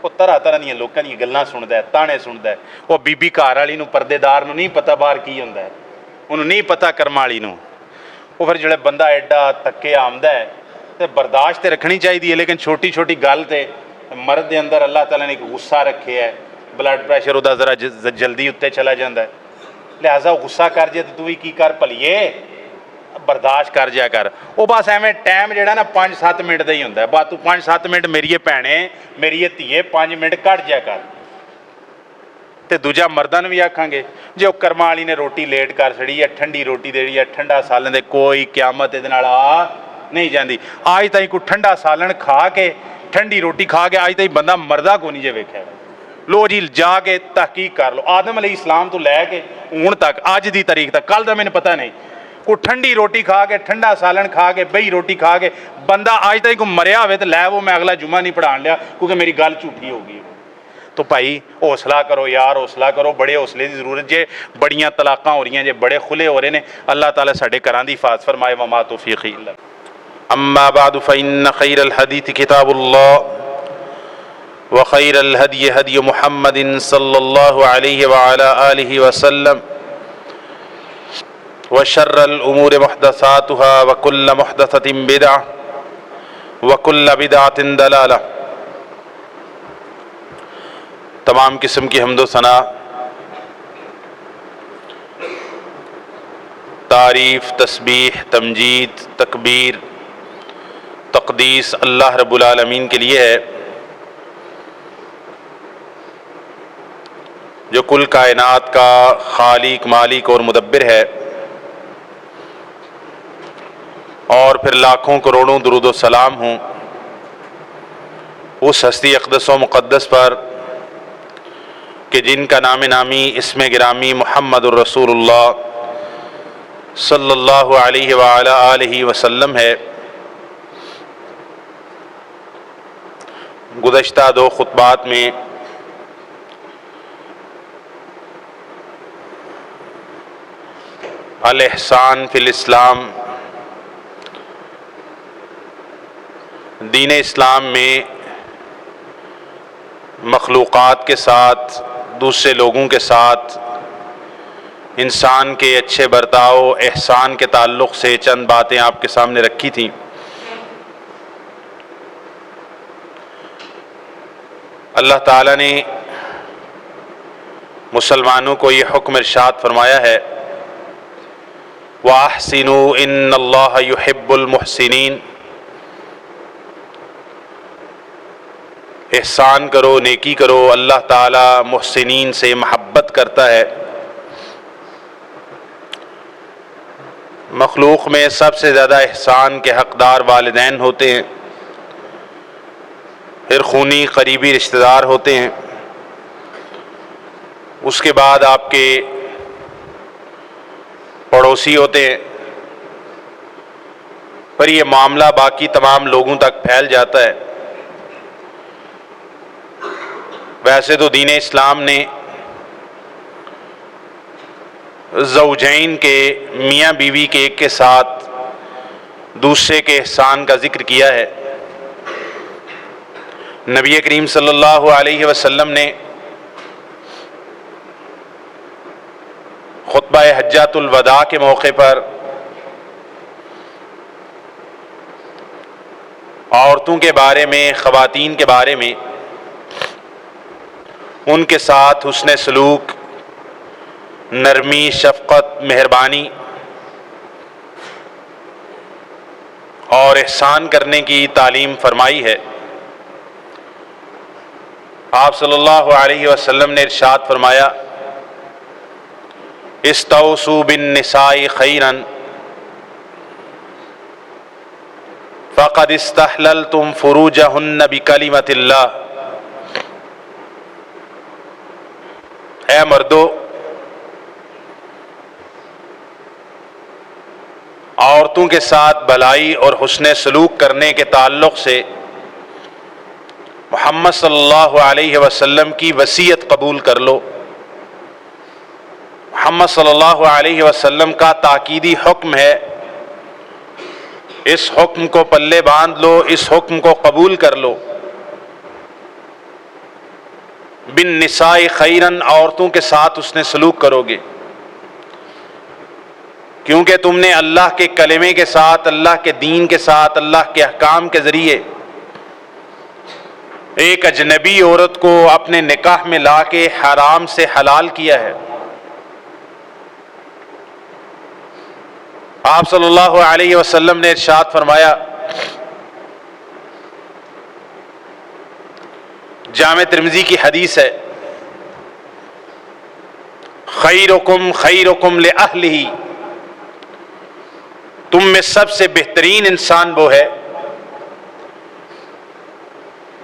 وہ طرح طرح دیا لوگوں کی گلاں سنتا ہے، تانے سنتا ہے۔ وہ بیبی گھر والی پردے دار نو نہیں پتا باہر کی ہوندا ہے، انہوں نہیں پتا کرم والی نو۔ وہ پھر جڑے بندہ ایڈا تھکے آمدا ہے تے برداشت تے رکھنی چاہیے، لیکن چھوٹی چھوٹی گل تے مرد دے اندر اللہ تعالیٰ نے ایک غصہ رکھے ہے، بلڈ پریشر وہ ذرا جلدی اتنے چلا جاتا ہے، لہٰذا وہ غصہ کر جائے تو بھی کی کر پلیے برداشت کر جا کر۔ وہ بس ایویں ٹائم جہا نا 5-7 منٹ کا ہی ہوتا ہے، بس تو 5-7 منٹ میری بھੈਣੇ میری دھیے 5 منٹ کٹ جا کر۔ تے دوجا مرداں بھی آکھاں گے جے وہ کرم والی نے روٹی لیٹ کر چھڑی ہے، ٹھنڈی روٹی دے رہی ہے، ٹھنڈا سالن دے، کوئی قیامت دے نال آ نہیں جاندی۔ آج تائیں کوئی ٹھنڈا سالن کھا کے ٹھنڈی روٹی کھا کے آج تائیں بندہ مردہ کو نہیں جے ویکھیا۔ لو جی جا کے تحقیق کر لو، آدم علیہ السلام تو لے کے ہن تک اج دی تاریخ تک، کل دا میں نے پتہ نہیں، کوئی ٹھنڈی روٹی کھا کے ٹھنڈا سالن کھا کے بئی روٹی کھا کے بندہ آج تک کوئی مریا ہوئے تو لے وہ میں اگلا جمعہ نہیں پڑھان لیا کیونکہ میری گل جھوٹھی ہوگی۔ تو بھائی حوصلہ کرو یار، حوصلہ کرو، بڑے حوصلے کی ضرورت جے، بڑیاں طلاقاں ہو رہی ہیں جے، بڑے کھلے ہو رہے ہیں۔ اللہ تعالیٰ ساڈے گھراں دی حفاظت فرمائے۔ وما توفیقی الا باللہ۔ اما بعد فإن خير الحديث كتاب الله وخير الهدي هدي محمد صلى الله عليه وعلى آله وسلم وشر الأمور محدثاتها وكل محدثة بدعة وكل بدعة ضلالة۔ تمام قسم کی حمد و ثنا، تعریف، تسبیح، تمجید، تکبیر، تقدیس اللہ رب العالمین کے لیے ہے جو کل کائنات کا خالق، مالک اور مدبر ہے۔ اور پھر لاکھوں کروڑوں درود و سلام ہوں اس ہستی اقدس و مقدس پر کہ جن کا نام نامی اسم گرامی محمد الرسول اللہ صلی اللہ علیہ وآلہ آلہ وسلم ہے۔ گزشتہ 2 خطبات میں الاحسان فی الاسلام، دین اسلام میں مخلوقات کے ساتھ، دوسرے لوگوں کے ساتھ انسان کے اچھے برتاؤ، احسان کے تعلق سے چند باتیں آپ کے سامنے رکھی تھیں۔ اللہ تعالیٰ نے مسلمانوں کو یہ حکم ارشاد فرمایا ہے وَأَحْسِنُوا إِنَّ اللَّهَ يُحِبُّ الْمُحْسِنِينَ، احسان کرو، نیکی کرو، اللہ تعالیٰ محسنین سے محبت کرتا ہے۔ مخلوق میں سب سے زیادہ احسان کے حقدار والدین ہوتے ہیں، پھر خونی قریبی رشتہ دار ہوتے ہیں، اس کے بعد آپ کے پڑوسی ہوتے ہیں، پر یہ معاملہ باقی تمام لوگوں تک پھیل جاتا ہے۔ ویسے تو دین اسلام نے زوجین کے، میاں بیوی کے ایک کے ساتھ دوسرے کے احسان کا ذکر کیا ہے۔ نبی کریم صلی اللہ علیہ وسلم نے خطبہ حجۃ الوداع کے موقع پر عورتوں کے بارے میں، خواتین کے بارے میں، ان کے ساتھ حسن سلوک، نرمی، شفقت، مہربانی اور احسان کرنے کی تعلیم فرمائی ہے۔ آپ صلی اللہ علیہ وسلم نے ارشاد فرمایا استوصوا بالنساء خیرا فقد استحللتم فروجہن بکلمۃ اللہ۔ اے مردو، عورتوں کے ساتھ بھلائی اور حسن سلوک کرنے کے تعلق سے محمد صلی اللہ علیہ وسلم کی وصیت قبول کر لو۔ محمد صلی اللہ علیہ وسلم کا تاکیدی حکم ہے، اس حکم کو پلے باندھ لو، اس حکم کو قبول کر لو۔ بالنساء خیرن، عورتوں کے ساتھ حسن سلوک کرو گے، کیونکہ تم نے اللہ کے کلمے کے ساتھ، اللہ کے دین کے ساتھ، اللہ کے احکام کے ذریعے ایک اجنبی عورت کو اپنے نکاح میں لا کے حرام سے حلال کیا ہے۔ آپ صلی اللہ علیہ وسلم نے ارشاد فرمایا، جامع ترمذی کی حدیث ہے، خیرکم خیرکم لأہلہ، تم میں سب سے بہترین انسان وہ ہے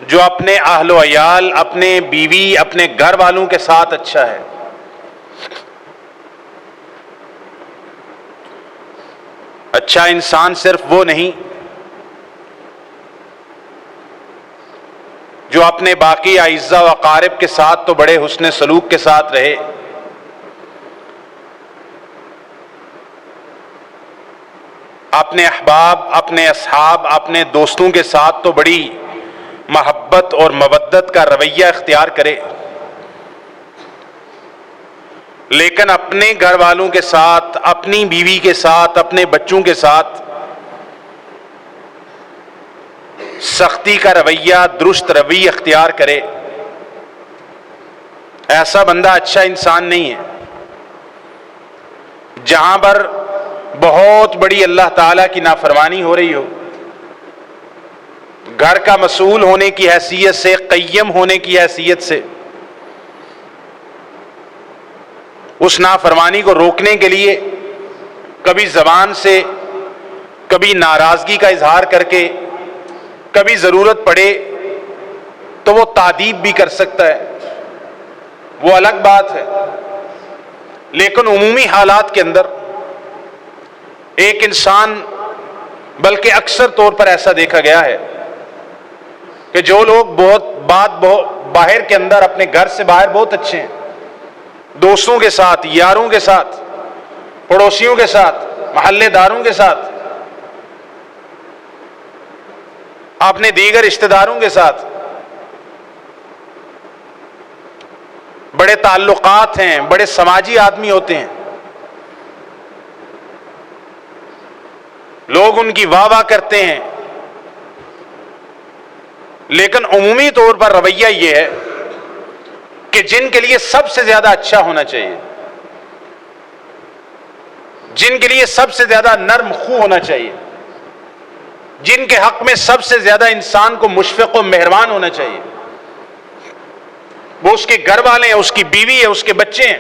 جو اپنے اہل و عیال، اپنے بیوی، اپنے گھر والوں کے ساتھ اچھا ہے۔ اچھا انسان صرف وہ نہیں جو اپنے باقی اعزاء و اقارب کے ساتھ تو بڑے حسن سلوک کے ساتھ رہے، اپنے احباب، اپنے اصحاب، اپنے دوستوں کے ساتھ تو بڑی محبت اور مودت کا رویہ اختیار کرے، لیکن اپنے گھر والوں کے ساتھ، اپنی بیوی کے ساتھ، اپنے بچوں کے ساتھ سختی کا رویہ، درست رویہ اختیار کرے، ایسا بندہ اچھا انسان نہیں ہے۔ جہاں پر بہت بڑی اللہ تعالیٰ کی نافرمانی ہو رہی ہو، گھر کا مسئول ہونے کی حیثیت سے، قیم ہونے کی حیثیت سے، اس نافرمانی کو روکنے کے لیے کبھی زبان سے، کبھی ناراضگی کا اظہار کر کے، کبھی ضرورت پڑے تو وہ تادیب بھی کر سکتا ہے، وہ الگ بات ہے، لیکن عمومی حالات کے اندر ایک انسان، بلکہ اکثر طور پر ایسا دیکھا گیا ہے کہ جو لوگ بہت باہر کے اندر، اپنے گھر سے باہر بہت اچھے ہیں، دوستوں کے ساتھ، یاروں کے ساتھ، پڑوسیوں کے ساتھ، محلے داروں کے ساتھ، اپنے دیگر رشتہ داروں کے ساتھ بڑے تعلقات ہیں، بڑے سماجی آدمی ہوتے ہیں، لوگ ان کی واہ واہ کرتے ہیں، لیکن عمومی طور پر رویہ یہ ہے کہ جن کے لیے سب سے زیادہ اچھا ہونا چاہیے، جن کے لیے سب سے زیادہ نرم خو ہونا چاہیے، جن کے حق میں سب سے زیادہ انسان کو مشفق و مہربان ہونا چاہیے، وہ اس کے گھر والے ہیں، اس کی بیوی ہے، اس کے بچے ہیں،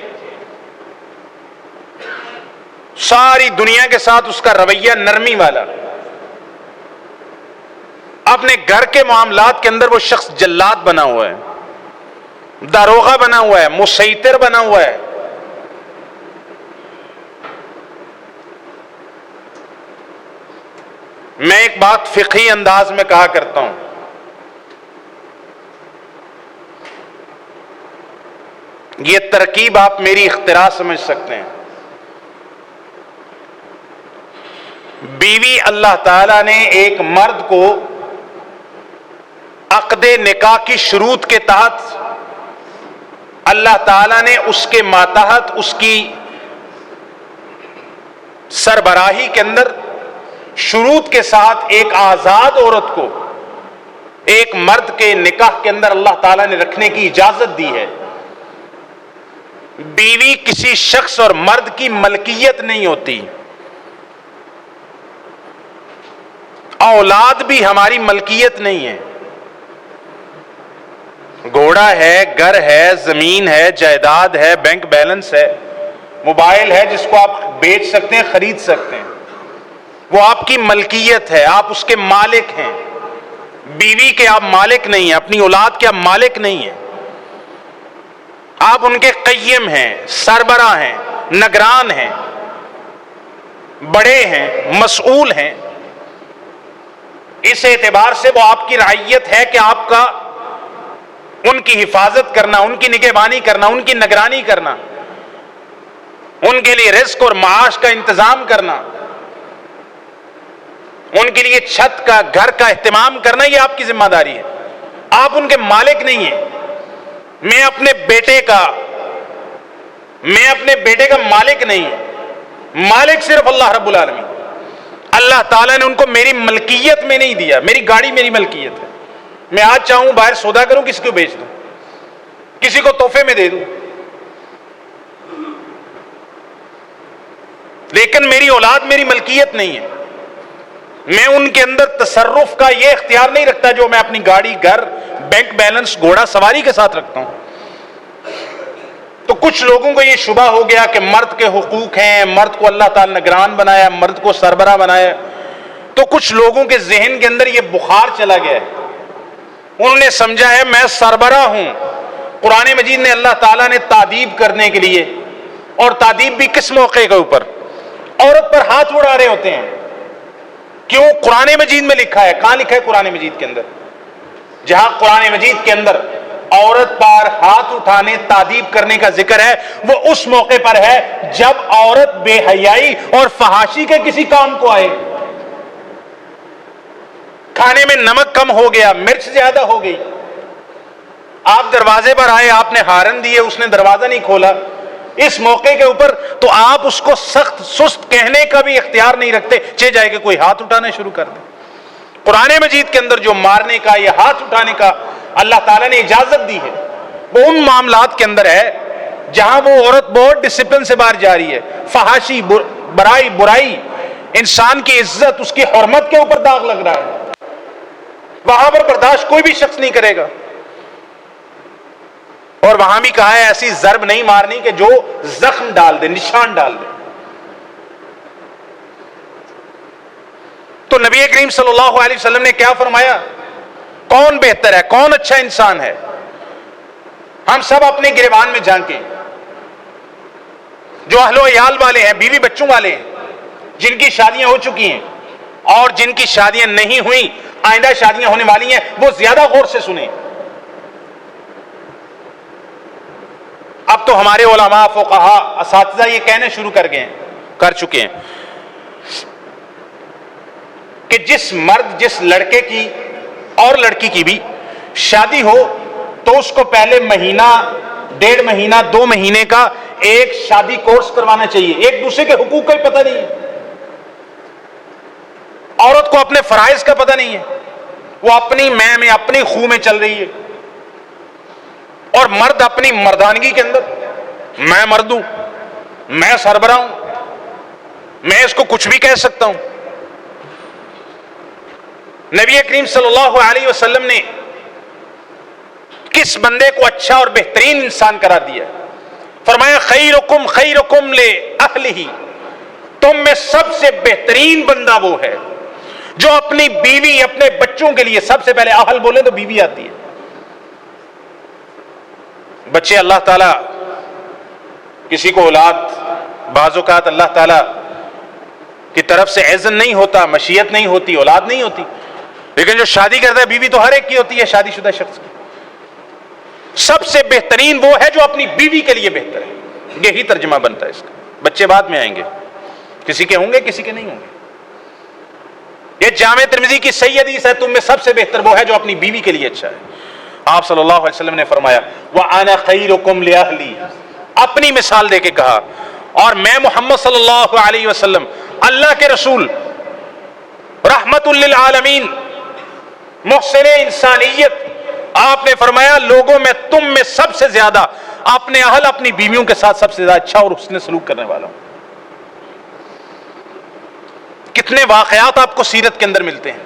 ساری دنیا کے ساتھ اس کا رویہ نرمی والا، اپنے گھر کے معاملات کے اندر وہ شخص جلاد بنا ہوا ہے، داروغہ بنا ہوا ہے، مسیطر بنا ہوا ہے۔ میں ایک بات فقہی انداز میں کہا کرتا ہوں، یہ ترکیب آپ میری اختراع سمجھ سکتے ہیں۔ بیوی اللہ تعالیٰ نے ایک مرد کو عقد نکاح کی شروط کے تحت، اللہ تعالیٰ نے اس کے ماتحت، اس کی سربراہی کے اندر شروط کے ساتھ ایک آزاد عورت کو ایک مرد کے نکاح کے اندر اللہ تعالیٰ نے رکھنے کی اجازت دی ہے۔ بیوی کسی شخص اور مرد کی ملکیت نہیں ہوتی، اولاد بھی ہماری ملکیت نہیں ہے۔ گھوڑا ہے، گھر ہے، زمین ہے، جائیداد ہے، بینک بیلنس ہے، موبائل ہے جس کو آپ بیچ سکتے ہیں، خرید سکتے ہیں، وہ آپ کی ملکیت ہے، آپ اس کے مالک ہیں۔ بیوی کے آپ مالک نہیں ہیں، اپنی اولاد کے آپ مالک نہیں ہیں، آپ ان کے قیم ہیں، سربراہ ہیں، نگران ہیں، بڑے ہیں، مسئول ہیں۔ اس اعتبار سے وہ آپ کی رعیت ہے کہ آپ کا ان کی حفاظت کرنا، ان کی نگہبانی کرنا، ان کی نگرانی کرنا، ان کے لیے رزق اور معاش کا انتظام کرنا، ان کے لیے چھت کا، گھر کا اہتمام کرنا، یہ آپ کی ذمہ داری ہے۔ آپ ان کے مالک نہیں ہیں، میں اپنے بیٹے کا مالک نہیں ہوں، مالک صرف اللہ رب العالمین۔ اللہ تعالیٰ نے ان کو میری ملکیت میں نہیں دیا، میری گاڑی میری ملکیت ہے، میں آج چاہوں باہر سودا کروں، کسی کو بیچ دوں، کسی کو تحفے میں دے دوں، لیکن میری اولاد میری ملکیت نہیں ہے، میں ان کے اندر تصرف کا یہ اختیار نہیں رکھتا جو میں اپنی گاڑی، گھر، بینک بیلنس، گھوڑا سواری کے ساتھ رکھتا ہوں۔ تو کچھ لوگوں کو یہ شبہ ہو گیا کہ مرد کے حقوق ہیں، مرد کو اللہ تعالیٰ نے نگران بنایا، مرد کو سربراہ بنایا، تو کچھ لوگوں کے ذہن کے اندر یہ بخار چلا گیا ہے، انہوں نے سمجھا ہے میں سربراہ ہوں۔ قرآن مجید نے اللہ تعالیٰ نے تعذیب کرنے کے لیے، اور تعذیب بھی کس موقع کے اوپر؟ عورت پر ہاتھ اڑا رہے ہوتے ہیں، کیوں؟ قرآن مجید میں لکھا ہے۔ کہاں لکھا ہے قرآن مجید کے اندر؟ جہاں قرآن مجید کے اندر عورت پر ہاتھ اٹھانے، تعذیب کرنے کا ذکر ہے، وہ اس موقع پر ہے جب عورت بے حیائی اور فحاشی کے کسی کام کو آئے، کھانے میں نمک کم ہو گیا، مرچ زیادہ ہو گئی، آپ دروازے پر آئے، آپ نے ہارن دیے، اس نے دروازہ نہیں کھولا، اس موقع کے اوپر تو آپ اس کو سخت سست کہنے کا بھی اختیار نہیں رکھتے، چہ جائے کہ کوئی ہاتھ اٹھانا شروع کر دے۔ قرآن مجید کے اندر جو مارنے کا یا ہاتھ اٹھانے کا اللہ تعالیٰ نے اجازت دی ہے، وہ ان معاملات کے اندر ہے جہاں وہ عورت بہت ڈسپلن سے باہر جا رہی ہے، فحاشی، برائی، انسان کی عزت، اس کی حرمت کے اوپر داغ لگ رہا ہے، وہاں پر برداشت کوئی بھی شخص نہیں کرے گا۔ اور وہاں بھی کہا ہے ایسی ضرب نہیں مارنی کہ جو زخم ڈال دے، نشان ڈال دے۔ تو نبی کریم صلی اللہ علیہ وسلم نے کیا فرمایا؟ کون بہتر ہے، کون اچھا انسان ہے؟ ہم سب اپنے گریبان میں جھانکیں، جو اہل و عیال والے ہیں، بیوی بچوں والے ہیں، جن کی شادیاں ہو چکی ہیں اور جن کی شادیاں نہیں ہوئیں، آئندہ شادیاں ہونے والی ہیں، وہ زیادہ غور سے سنیں۔ اب تو ہمارے علماء، فقہاء، اساتذہ یہ کہنے شروع کر چکے ہیں کہ جس مرد، جس لڑکے کی اور لڑکی کی بھی شادی ہو تو اس کو پہلے مہینہ، 1.5 مہینہ، 2 مہینے کا ایک شادی کورس کروانا چاہیے۔ ایک دوسرے کے حقوق کا ہی پتہ نہیں ہے، عورت کو اپنے فرائض کا پتہ نہیں ہے، وہ اپنی میں اپنی خو میں چل رہی ہے، اور مرد اپنی مردانگی کے اندر میں مرد ہوں، میں سربراہ ہوں، میں اس کو کچھ بھی کہہ سکتا ہوں۔ نبی کریم صلی اللہ علیہ وسلم نے کس بندے کو اچھا اور بہترین انسان قرار دیا؟ فرمایا خیرکم خیرکم لأہلہ، تم میں سب سے بہترین بندہ وہ ہے جو اپنی بیوی، اپنے بچوں کے لیے، سب سے پہلے اہل بولے تو بیوی آتی ہے۔ بچے اللہ تعالیٰ، کسی کو اولاد، بعض اوقات اللہ تعالیٰ کی طرف سے اذن نہیں ہوتا، مشیت نہیں ہوتی، اولاد نہیں ہوتی، لیکن جو شادی کرتا ہے بیوی تو ہر ایک کی ہوتی ہے، شادی شدہ شخص کی۔ سب سے بہترین وہ ہے جو اپنی بیوی کے لیے بہتر ہے، یہی ترجمہ بنتا ہے اس کا۔ بچے بعد میں آئیں گے، کسی کے ہوں گے، کسی کے نہیں ہوں گے۔ یہ جامع ترمذی کی صحیح حدیث ہے، تم میں سب سے بہتر وہ ہے جو اپنی بیوی کے لیے اچھا ہے۔ آپ صلی اللہ علیہ وسلم نے فرمایا وَأَنَا خَيْرُكُمْ لِأَهْلِي، اپنی مثال دے کے کہا، اور میں محمد صلی اللہ علیہ وسلم، اللہ کے رسول، رحمت للعالمین، محسن انسانیت، آپ نے فرمایا لوگوں میں تم میں سب سے زیادہ اپنے اہل، اپنی بیویوں کے ساتھ سب سے زیادہ اچھا اور حسن سلوک کرنے والا ہوں۔ کتنے واقعات آپ کو سیرت کے اندر ملتے ہیں،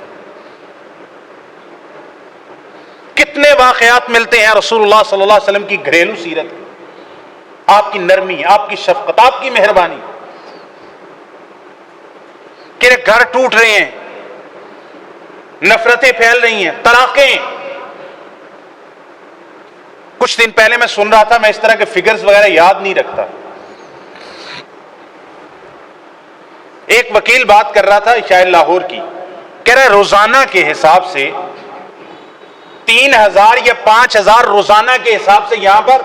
کتنے واقعات ملتے ہیں رسول اللہ صلی اللہ علیہ وسلم کی گھریلو سیرت، آپ کی نرمی، آپ کی شفقت، آپ کی مہربانی، کہ گھر ٹوٹ رہے ہیں، نفرتیں پھیل رہی ہیں، طلاقیں۔ کچھ دن پہلے میں سن رہا تھا، میں اس طرح کے فگرز وغیرہ یاد نہیں رکھتا، ایک وکیل بات کر رہا تھا شاید لاہور کی، کہہ رہا ہے روزانہ کے حساب سے 3000 یا 5000 روزانہ کے حساب سے یہاں پر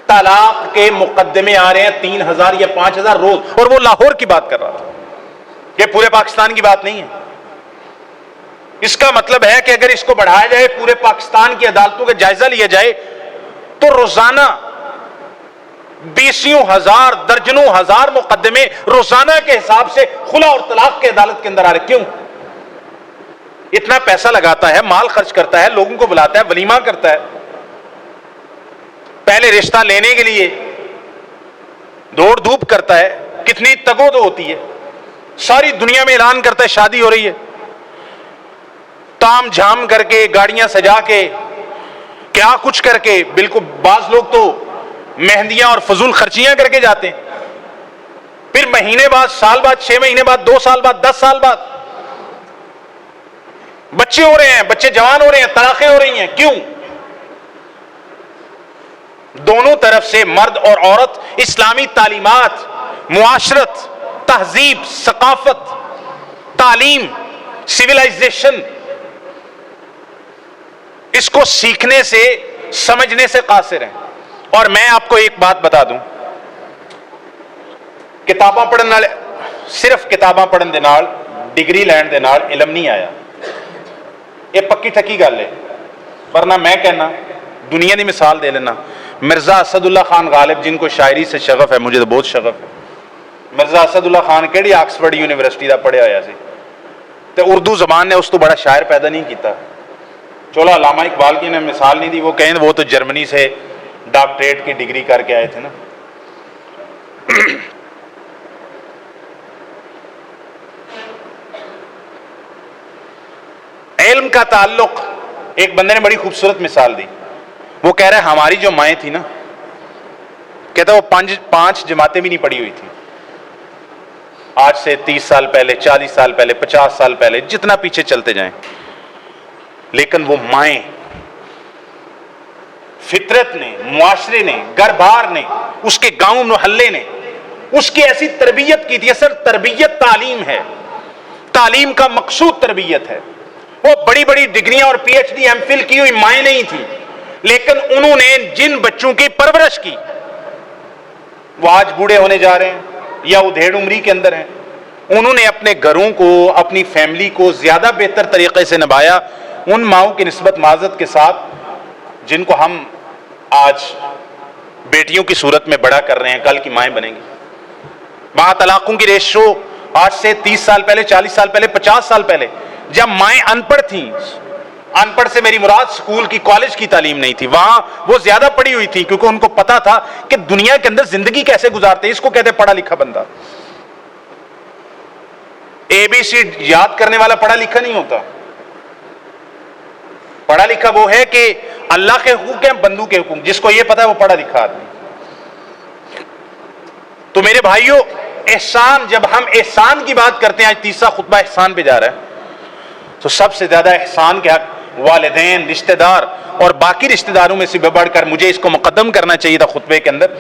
طلاق کے مقدمے آ رہے ہیں، 3000 یا 5000 روز، اور وہ لاہور کی بات کر رہا تھا، یہ پورے پاکستان کی بات نہیں ہے۔ اس کا مطلب ہے کہ اگر اس کو بڑھایا جائے، پورے پاکستان کی عدالتوں کا جائزہ لیا جائے تو روزانہ 20,000 درجنوں ہزار مقدمے روزانہ کے حساب سے خلا اور طلاق کے عدالت کے اندر آ رہے. کیوں؟ اتنا پیسہ لگاتا ہے، مال خرچ کرتا ہے، لوگوں کو بلاتا ہے، ولیمہ کرتا ہے، پہلے رشتہ لینے کے لیے دوڑ دھوپ کرتا ہے، کتنی تگو دو ہوتی ہے، ساری دنیا میں اعلان کرتا ہے شادی ہو رہی ہے، تام جھام کر کے، گاڑیاں سجا کے، کیا کچھ کر کے، بالکل بعض لوگ تو مہندیاں اور فضول خرچیاں کر کے جاتے ہیں. پھر مہینے بعد، سال بعد، 6 مہینے بعد، 2 سال بعد، 10 سال بعد بچے ہو رہے ہیں، بچے جوان ہو رہے ہیں، طلاقیں ہو رہی ہیں. کیوں؟ دونوں طرف سے مرد اور عورت اسلامی تعلیمات، معاشرت، تہذیب، ثقافت، تعلیم، سویلائزیشن، اس کو سیکھنے سے، سمجھنے سے قاصر ہیں. اور میں آپ کو ایک بات بتا دوں، کتاباں پڑھنے والے، صرف کتاباں پڑھن دے نال، ڈگری لین دے نال علم نہیں آیا. یہ پکی ٹھکی گل ہے. ورنہ میں کہنا، دنیا کی مثال دے لینا، مرزا اسد اللہ خان غالب، جن کو شاعری سے شغف ہے، مجھے تو بہت شغف ہے. مرزا اسد اللہ خان کیڑی آکسفورڈ یونیورسٹی دا پڑھیا ہوا سی، تے اردو زبان نے اس تو بڑا شاعر پیدا نہیں کیتا. چلو علامہ اقبال کی نے مثال نہیں دی، وہ کہیں وہ تو جرمنی سے ڈاکٹریٹ کی ڈگری کر کے آئے تھے نا. علم کا تعلق، ایک بندے نے بڑی خوبصورت مثال دی. وہ کہہ رہے ہماری جو مائیں تھی نا، کہتا وہ 5 جماعتیں بھی نہیں پڑھی ہوئی تھی. آج سے 30 سال پہلے، 40 سال پہلے، 50 سال پہلے، جتنا پیچھے چلتے جائیں، لیکن وہ مائیں، فطرت نے، معاشرے نے، گھر بار نے، اس کے گاؤں محلے نے اس کی ایسی تربیت کی تھی. اصل تربیت تعلیم ہے، تعلیم کا مقصود تربیت ہے. وہ بڑی بڑی ڈگریاں اور P H D, M Phil کی ہوئی مائیں نہیں تھی، لیکن انہوں نے جن بچوں کی پرورش کی، وہ آج بوڑھے ہونے جا رہے ہیں یا ادھیڑ عمری کے اندر ہیں. انہوں نے اپنے گھروں کو، اپنی فیملی کو زیادہ بہتر طریقے سے نبھایا ان ماؤں کی نسبت معذرت کے ساتھ جن کو ہم آج بیٹیوں کی صورت میں بڑا کر رہے ہیں، کل کی مائیں بنیں گی. وہاں طلاقوں کی ریشو آج سے 30 سال پہلے، 40 سال پہلے، 50 سال پہلے، جب مائیں ان پڑھ تھیں، ان پڑھ سے میری مراد سکول کی، کالج کی تعلیم نہیں تھی، وہاں وہ زیادہ پڑھی ہوئی تھی، کیونکہ ان کو پتا تھا کہ دنیا کے اندر زندگی کیسے گزارتے ہیں. اس کو کہتے ہیں پڑھا لکھا بندہ. ABC یاد کرنے والا پڑھا لکھا نہیں ہوتا. پڑھا لکھا وہ ہے کہ اللہ کے حقوق ہیں، بندوں کے حقوق، جس کو یہ پتا ہے وہ پڑھا لکھا آدمی. تو میرے بھائیوں، احسان، جب ہم احسان کی بات کرتے ہیں، آج تیسرا خطبہ احسان پہ جا رہا ہے، تو سب سے زیادہ احسان کے حق والدین، رشتہ دار اور باقی رشتہ داروں میں سے بڑھ کر مجھے اس کو مقدم کرنا چاہیے تھا خطبے کے اندر.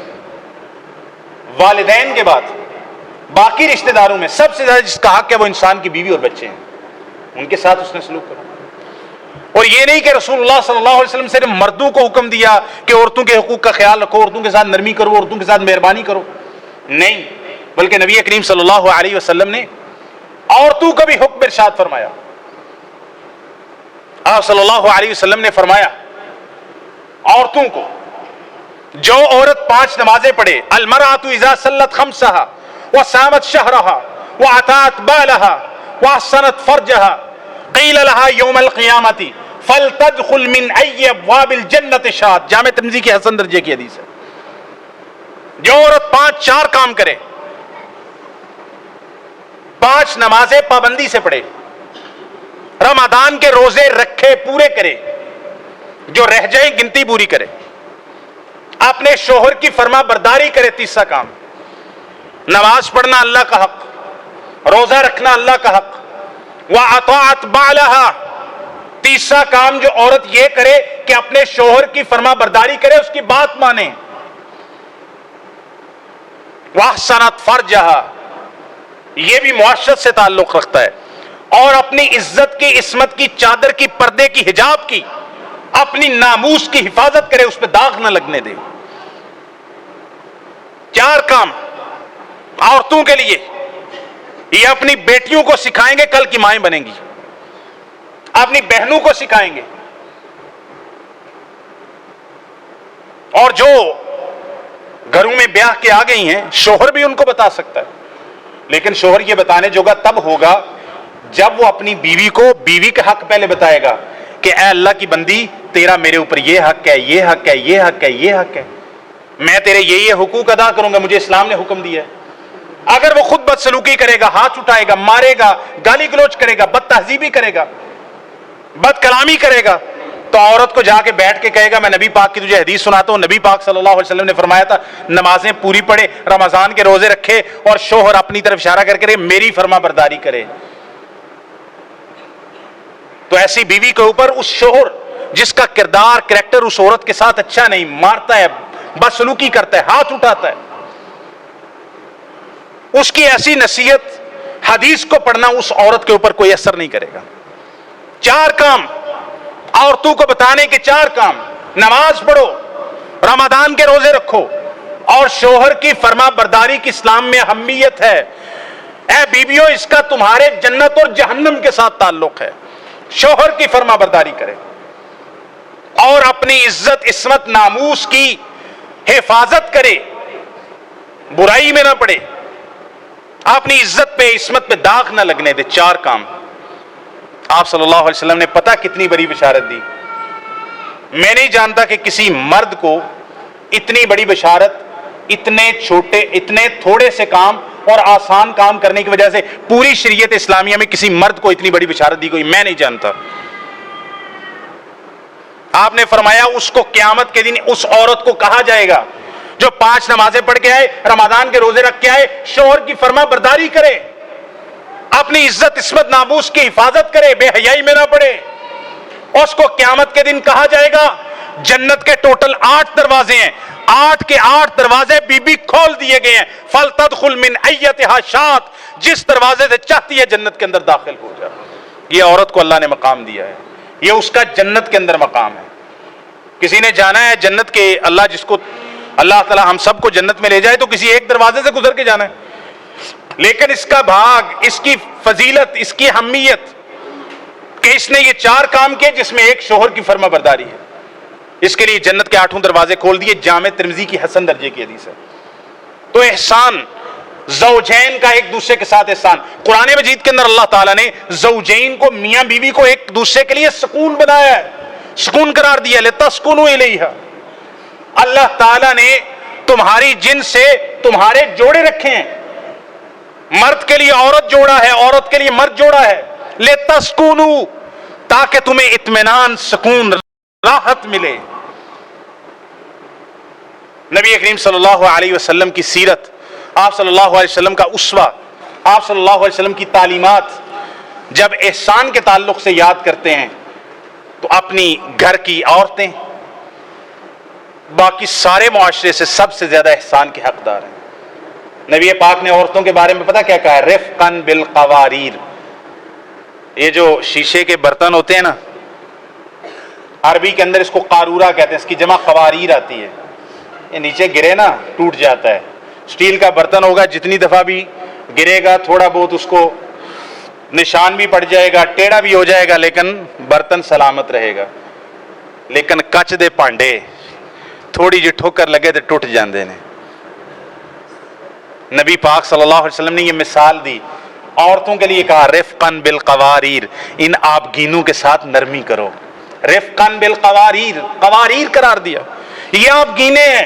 والدین کے بعد باقی رشتہ داروں میں سب سے زیادہ جس کا حق ہے وہ انسان کی بیوی اور بچے ہیں. ان کے ساتھ اس نے سلوک کرا. اور یہ نہیں کہ رسول اللہ صلی اللہ علیہ وسلم سے مردوں کو حکم دیا کہ عورتوں کے حقوق کا خیال رکھو، عورتوں کے ساتھ نرمی کرو، عورتوں کے ساتھ مہربانی کرو. نہیں، بلکہ نبی کریم صلی اللہ علیہ وسلم نے عورتوں کا بھی حکم ارشاد فرمایا. آپ صلی اللہ علیہ وسلم نے فرمایا عورتوں کو، جو عورت 5 نمازیں پڑھے، المرأۃ اذا صلت خمسها وصامت شهرها واتات بالها واحسنت فرجها قیل لها یوم القیامۃ فلتدخل من ای ابواب الجنۃ شاءت. جامع ترمذی کی حسن درجے کی حدیث ہے. جو عورت 4 کام کرے، 5 نمازیں پابندی سے پڑھے، رمضان کے روزے رکھے، پورے کرے، جو رہ جائیں گنتی پوری کرے، اپنے شوہر کی فرما برداری کرے. تیسرا کام، نماز پڑھنا اللہ کا حق، روزہ رکھنا اللہ کا حق. وَأَطَاعَتْ بَعْلَهَا، تیسرا کام جو عورت یہ کرے کہ اپنے شوہر کی فرما برداری کرے، اس کی بات مانے. وَأَحْسَنَتْ فَرْجَهَا، یہ بھی معاشرت سے تعلق رکھتا ہے، اور اپنی عزت کی، عصمت کی چادر کی، پردے کی، حجاب کی، اپنی ناموس کی حفاظت کرے، اس پہ داغ نہ لگنے دے. 4 کام عورتوں کے لیے، یہ اپنی بیٹیوں کو سکھائیں گے، کل کی مائیں بنیں گی، اپنی بہنوں کو سکھائیں گے. اور جو گھروں میں بیاہ کے آ گئی ہیں شوہر بھی ان کو بتا سکتا ہے، لیکن شوہر یہ بتانے جوگا تب ہوگا جب وہ اپنی بیوی کو بیوی کا حق پہلے بتائے گا کہ اے اللہ کی بندی تیرا میرے اوپر یہ حق ہے، یہ حق ہے، یہ حق ہے، یہ حق ہے، میں تیرے یہ حقوق ادا کروں گا، مجھے اسلام نے حکم دیا ہے۔ اگر وہ خود بدسلوکی کرے گا، ہاتھ اٹھائے گا، مارے گا، گالی گلوچ کرے گا، بد تہذیبی کرے گا، بد کلامی کرے گا، تو عورت کو جا کے بیٹھ کے کہے گا میں نبی پاک کی تجھے حدیث سناتا ہوں، نبی پاک صلی اللہ علیہ وسلم نے فرمایا تھا نمازیں پوری پڑھے، رمضان کے روزے رکھے، اور شوہر اپنی طرف اشارہ کر کے میری فرما برداری کرے۔ تو ایسی بیوی کے اوپر اس شوہر جس کا کردار کریکٹر اس عورت کے ساتھ اچھا نہیں، مارتا ہے، بدسلوکی کرتا ہے، ہاتھ اٹھاتا ہے، اس کی ایسی نصیحت حدیث کو پڑھنا اس عورت کے اوپر کوئی اثر نہیں کرے گا۔ 4 کام عورتوں کو بتانے کے، 4 کام: نماز پڑھو، رمضان کے روزے رکھو، اور شوہر کی فرما برداری کی اسلام میں اہمیت ہے۔ اے بیویوں، اس کا تمہارے جنت اور جہنم کے ساتھ تعلق ہے۔ شوہر کی فرما برداری کرے اور اپنی عزت عصمت ناموس کی حفاظت کرے، برائی میں نہ پڑے، اپنی عزت پہ عصمت پہ داغ نہ لگنے دے۔ 4 کام آپ صلی اللہ علیہ وسلم نے پتہ کتنی بڑی بشارت دی۔ میں نہیں جانتا کہ کسی مرد کو اتنی بڑی بشارت اتنے تھوڑے سے کام اور آسان کام کرنے کی وجہ سے پوری شریعت اسلامیہ میں کسی مرد کو اتنی بڑی بشارت دی گئی، میں نہیں جانتا۔ آپ نے فرمایا اس کو قیامت کے دن اس عورت کو کہا جائے گا جو 5 نمازیں پڑھ کے آئے، رمضان کے روزے رکھ کے آئے، شوہر کی فرما برداری کرے، اپنی عزت عصمت ناموس کی حفاظت کرے، بے حیائی میں نہ پڑے، اس کو قیامت کے دن کہا جائے گا جنت کے ٹوٹل 8 دروازے ہیں، 8 کے 8 دروازے بی بی کھول دیے گئے ہیں، فَلْتَدْخُلْ مِنْ أَيَّتِهَا شَاءَتْ، جس دروازے سے چاہتی ہے جنت کے اندر داخل ہو جا۔ یہ عورت کو اللہ نے مقام دیا ہے، یہ اس کا جنت کے اندر مقام ہے۔ کسی نے جانا ہے جنت کے، اللہ تعالی ہم سب کو جنت میں لے جائے تو کسی ایک دروازے سے گزر کے جانا ہے، لیکن اس کا بھاگ، اس کی فضیلت، اس کی اہمیت کہ اس نے یہ 4 کام کیے جس میں ایک شوہر کی فرما برداری ہے، اس کے لیے جنت کے 8 دروازے کھول دیے۔ جامع ترمذی کی حسن درجے کی حدیث ہے۔ تو احسان، زوجین کا ایک دوسرے کے ساتھ احسان، قرآن مجید کے اندر اللہ تعالیٰ نے زوجین کو، میاں بیوی کو ایک دوسرے کے لیے سکون بنایا ہے، سکون قرار دیا، لِتَسْكُنُوا إِلَيْهَا۔ اللہ تعالیٰ نے تمہاری جن سے تمہارے جوڑے رکھے ہیں، مرد کے لیے عورت جوڑا ہے، عورت کے لیے مرد جوڑا ہے، لِتَسْكُنُوا، تاکہ تمہیں اطمینان، سکون، راحت ملے۔ نبی کریم صلی اللہ علیہ وسلم کی سیرت، آپ صلی اللہ علیہ وسلم کا اسوہ، آپ صلی اللہ علیہ وسلم کی تعلیمات جب احسان کے تعلق سے یاد کرتے ہیں تو اپنی گھر کی عورتیں باقی سارے معاشرے سے سب سے زیادہ احسان کے حقدار ہیں۔ نبی پاک نے عورتوں کے بارے میں پتہ کیا کہا ہے؟ رفقاً بالقواریر۔ یہ جو شیشے کے برتن ہوتے ہیں نا، عربی کے اندر اس کو قارورہ کہتے ہیں، اس کی جمع قواریر آتی ہے، یہ نیچے گرے نا ٹوٹ جاتا ہے۔ سٹیل کا برتن ہوگا، جتنی دفعہ بھی گرے گا تھوڑا بہت اس کو نشان بھی پڑ جائے گا، ٹیڑھا بھی ہو جائے گا، لیکن برتن سلامت رہے گا۔ لیکن کچ دے پانڈے تھوڑی جی ٹھوکر لگے تو ٹوٹ جاندے نے۔ نبی پاک صلی اللہ علیہ وسلم نے یہ مثال دی، عورتوں کے لیے کہا رفقاً بالقواریر، ان آبگینوں کے ساتھ نرمی کرو۔ رفقاً بالقواریر، قواریر قرار دیا، یہ آبگینے ہیں،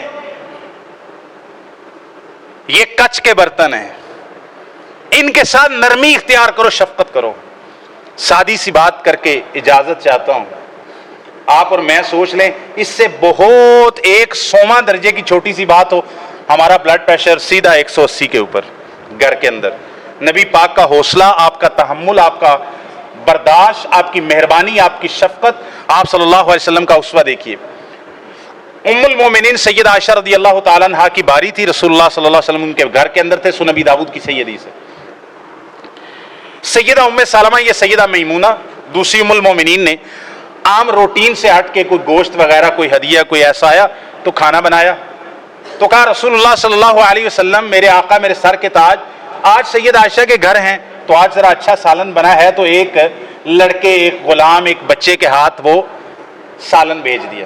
یہ کچ کے برتن ہیں، ان کے ساتھ نرمی اختیار کرو، شفقت کرو۔ سادی سی بات کر کے اجازت چاہتا ہوں، آپ اور میں سوچ لیں، اس سے بہت 100واں درجے کی چھوٹی سی بات ہو، ہمارا بلڈ پریشر سیدھا 180 کے اوپر گھر کے اندر، نبی پاک کا حوصلہ، آپ کا تحمل، آپ کا برداشت، آپ کی مہربانی، آپ کی شفقت، آپ صلی اللہ علیہ وسلم کا اسوہ دیکھیے۔ ام المومنین سیدہ عائشہ رضی اللہ تعالیٰ عنہا کی باری تھی، رسول اللہ صلی اللہ علیہ وسلم ان کے گھر کے اندر تھے، سنن ابی داؤد کی سیدی سے۔ سیدہ ام سلمہ، یہ سیدہ میمونہ دوسری ام المومنین نے عام روٹین سے ہٹ کے کوئی گوشت وغیرہ، کوئی ہدیہ، کوئی ایسا آیا تو کھانا بنایا، تو کہا رسول اللہ صلی اللہ علیہ وسلم، میرے آقا، میرے سر کے تاج، آج سیدہ عائشہ کے گھر ہیں تو آج ذرا اچھا سالن بنا ہے، تو ایک لڑکے، ایک غلام، ایک بچے کے ہاتھ وہ سالن بھیج دیا۔